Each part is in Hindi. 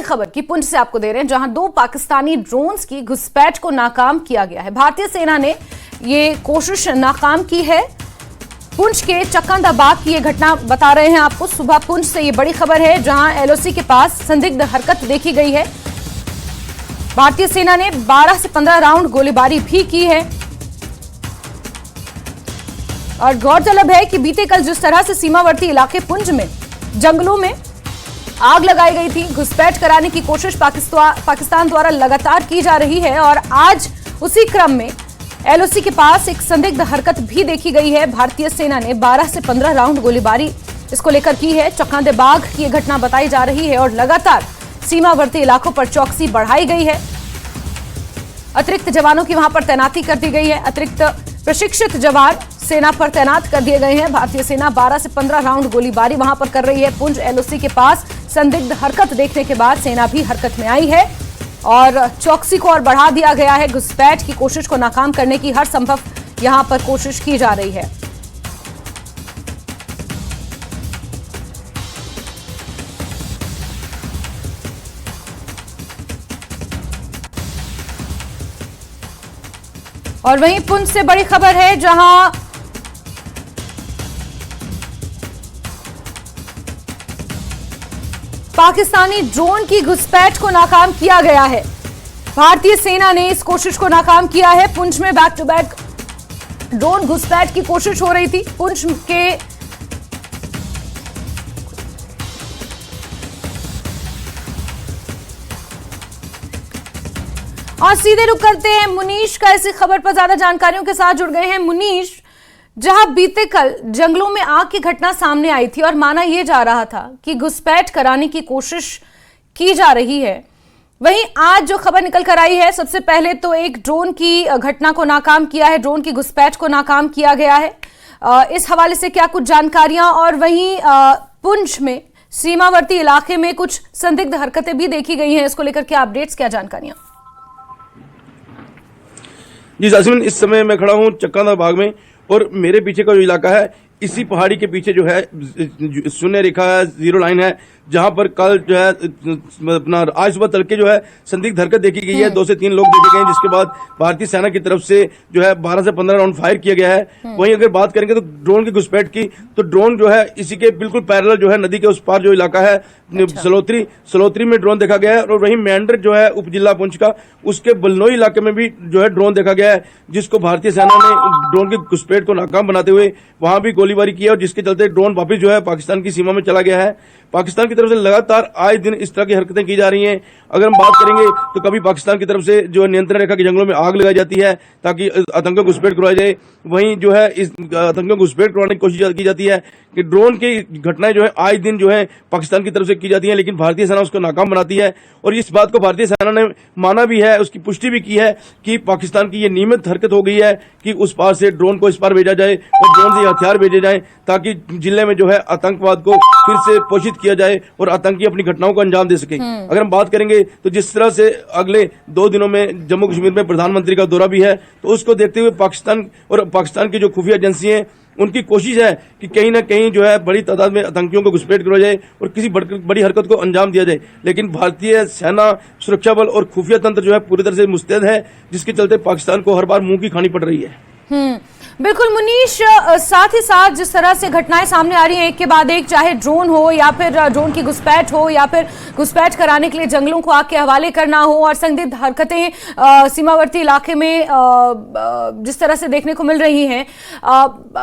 खबर की पुंछ से आपको दे रहे हैं, जहां 2 पाकिस्तानी ड्रोन्स की घुसपैठ को नाकाम किया गया है। भारतीय सेना ने ये कोशिश नाकाम की है। पुंछ के चक्कांदाबाग की ये घटना बता रहे हैं आपको। सुबह पुंछ से ये बड़ी खबर है, जहां एलओसी के पास संदिग्ध हरकत देखी गई है। भारतीय सेना ने 12 से 15 राउंड गोलीबारी भी की है। और गौरतलब है कि बीते कल जिस तरह से सीमावर्ती इलाके पुंछ में जंगलों में आग लगाई गई थी, घुसपैठ कराने की कोशिश पाकिस्तान द्वारा लगातार की जा रही है। और आज उसी क्रम में एलओसी के पास एक संदिग्ध हरकत भी देखी गई है। भारतीय सेना ने 12 से 15 राउंड गोलीबारी इसको लेकर की है। चक्कांदाबाग की यह घटना बताई जा रही है और लगातार सीमावर्ती इलाकों पर चौकसी बढ़ाई गई है। अतिरिक्त जवानों की वहां पर तैनाती कर दी गई है। अतिरिक्त प्रशिक्षित जवान सेना पर तैनात कर दिए गए हैं। भारतीय सेना 12 से 15 राउंड गोलीबारी वहां पर कर रही है। पुंछ एलओसी के पास संदिग्ध हरकत देखने के बाद सेना भी हरकत में आई है और चौकसी को और बढ़ा दिया गया है। घुसपैठ की कोशिश को नाकाम करने की हर संभव यहां पर कोशिश की जा रही है। और वहीं पुंछ से बड़ी खबर है, जहां पाकिस्तानी ड्रोन की घुसपैठ को नाकाम किया गया है। भारतीय सेना ने इस कोशिश को नाकाम किया है। पुंछ में बैक टू बैक ड्रोन घुसपैठ की कोशिश हो रही थी। पुंछ के और सीधे रुक करते हैं मुनीश का इसी खबर पर ज्यादा जानकारियों के साथ जुड़ गए हैं। मुनीश, जहां बीते कल जंगलों में आग की घटना सामने आई थी और माना यह जा रहा था कि घुसपैठ कराने की कोशिश की जा रही है, वहीं आज जो खबर निकल कर आई है, सबसे पहले तो एक ड्रोन की घटना को नाकाम किया है, ड्रोन की घुसपैठ को नाकाम किया गया है। इस हवाले से क्या कुछ जानकारियां, और वहीं पुंछ में सीमावर्ती इलाके में कुछ संदिग्ध हरकतें भी देखी गई हैं, इसको लेकर क्या अपडेट्स, क्या जानकारियां? जी जासमीन, इस समय मैं खड़ा हूँ चक्कांदाबाग में और मेरे पीछे का जो इलाका है, इसी पहाड़ी के पीछे जो है शून्य रेखा है, जीरो लाइन है, जहां पर कल जो है अपना आज सुबह तड़के जो है संदिग्ध हरकत देखी गई है। 2 से 3 लोग देखे गए हैं, जिसके बाद भारतीय सेना की तरफ से जो है 12 से 15 राउंड फायर किया गया है। वहीं अगर बात करेंगे तो ड्रोन की घुसपैठ की, तो ड्रोन जो है इसी के बिल्कुल पैरेलल जो है नदी के उस पार जो इलाका है, सलोत्री में ड्रोन देखा गया है। और वहीं मेंढर जो है उप जिला पुंछ का, उसके बलनोई इलाके में भी जो है ड्रोन देखा गया है, जिसको भारतीय सेना ने ड्रोन की घुसपैठ को नाकाम बनाते हुए वहां भी गोलीबारी की है, और जिसके चलते ड्रोन वापस जो है पाकिस्तान की सीमा में चला गया है। पाकिस्तान की तरफ से लगातार आए दिन इस तरह की हरकतें की जा रही हैं। अगर हम बात करेंगे तो कभी पाकिस्तान की तरफ से जो नियंत्रण रेखा के जंगलों में आग लगाई जाती है ताकि आतंकियों को घुसपैठ करवाई जाए, वहीं जो है इस आतंकियों को घुसपैठ करवाने की कोशिश की जाती है कि ड्रोन की घटनाएं जो है आए दिन जो है पाकिस्तान की तरफ से की जाती है, लेकिन भारतीय सेना उसको नाकाम बनाती है। और इस बात को भारतीय सेना ने माना भी है, उसकी पुष्टि भी की है कि पाकिस्तान की ये नियमित हरकत हो गई है कि उस पार से ड्रोन को इस पार भेजा जाए और ड्रोन से हथियार भेजे जाए, ताकि जिले में जो है आतंकवाद को फिर से पोषित किया जाए और आतंकी अपनी घटनाओं को अंजाम दे सके। अगर हम बात करेंगे तो जिस तरह से अगले 2 दिनों में जम्मू कश्मीर में प्रधानमंत्री का दौरा भी है, तो उसको देखते हुए पाकिस्तान की जो खुफिया एजेंसी है, उनकी कोशिश है कि कहीं ना कहीं जो है बड़ी तादाद में आतंकियों को घुसपैठ करवाया जाए और किसी बड़ी हरकत को अंजाम दिया जाए। लेकिन भारतीय सेना, सुरक्षा बल और खुफिया तंत्र जो है पूरी तरह से मुस्तैद है, जिसके चलते पाकिस्तान को हर बार मुंह की खानी पड़ रही है। बिल्कुल मुनीश, साथ ही साथ जिस तरह से घटनाएं सामने आ रही हैं एक के बाद एक, चाहे ड्रोन हो या फिर ड्रोन की घुसपैठ हो या फिर घुसपैठ कराने के लिए जंगलों को आग के हवाले करना हो, और संदिग्ध हरकतें सीमावर्ती इलाके में जिस तरह से देखने को मिल रही हैं,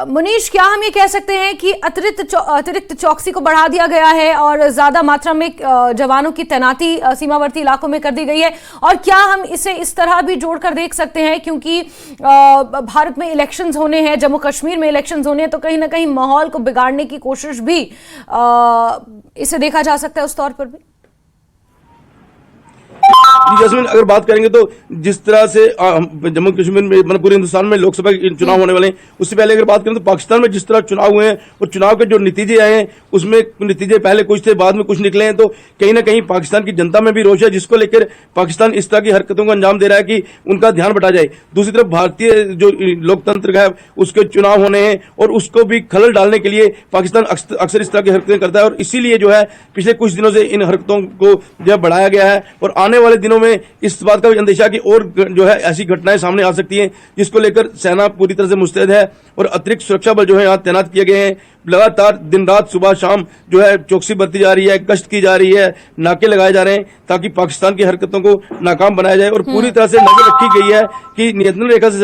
मुनीश, क्या हम ये कह सकते हैं कि अतिरिक्त चौकसी को बढ़ा दिया गया है और ज्यादा मात्रा में जवानों की तैनाती सीमावर्ती इलाकों में कर दी गई है? और क्या हम इसे इस तरह भी जोड़कर देख सकते हैं, क्योंकि भारत में इलेक्शंस होने हैं, जम्मू कश्मीर में इलेक्शंस होने हैं, तो कहीं ना कहीं माहौल को बिगाड़ने की कोशिश भी इसे देखा जा सकता है उस तौर पर भी? जैस्मिन, अगर बात करेंगे तो जिस तरह से जम्मू कश्मीर में मतलब पूरे हिंदुस्तान में लोकसभा के चुनाव होने वाले हैं, उससे पहले अगर बात करें तो पाकिस्तान में जिस तरह चुनाव हुए हैं और चुनाव के जो नतीजे आए हैं उसमें नतीजे पहले कुछ थे, बाद में कुछ निकले हैं, तो कहीं ना कहीं पाकिस्तान की जनता में भी रोष है, जिसको लेकर पाकिस्तान इस तरह की हरकतों को अंजाम दे रहा है कि उनका ध्यान बटा जाए। दूसरी तरफ भारतीय जो लोकतंत्र है उसके चुनाव होने हैं और उसको भी खलल डालने के लिए पाकिस्तान अक्सर इस तरह की हरकतें करता है, और इसीलिए जो है पिछले कुछ दिनों से इन हरकतों को जो है बढ़ाया गया है। और आने वाले दिनों में इस बात का भी अंदेशा कि और जो है ऐसी घटनाएं सामने आ सकती हैं, जिसको लेकर सेना पूरी तरह से मुस्तैद है और अतिरिक्त सुरक्षा बल जो है यहाँ तैनात किए गए हैं। लगातार दिन रात सुबह शाम जो है चौकसी बरती जा रही है, गश्त की जा रही है, नाके लगाए जा रहे हैं ताकि पाकिस्तान की हरकतों को नाकाम बनाया जाए, और पूरी तरह से नजर रखी गई है कि नियंत्रण रेखा से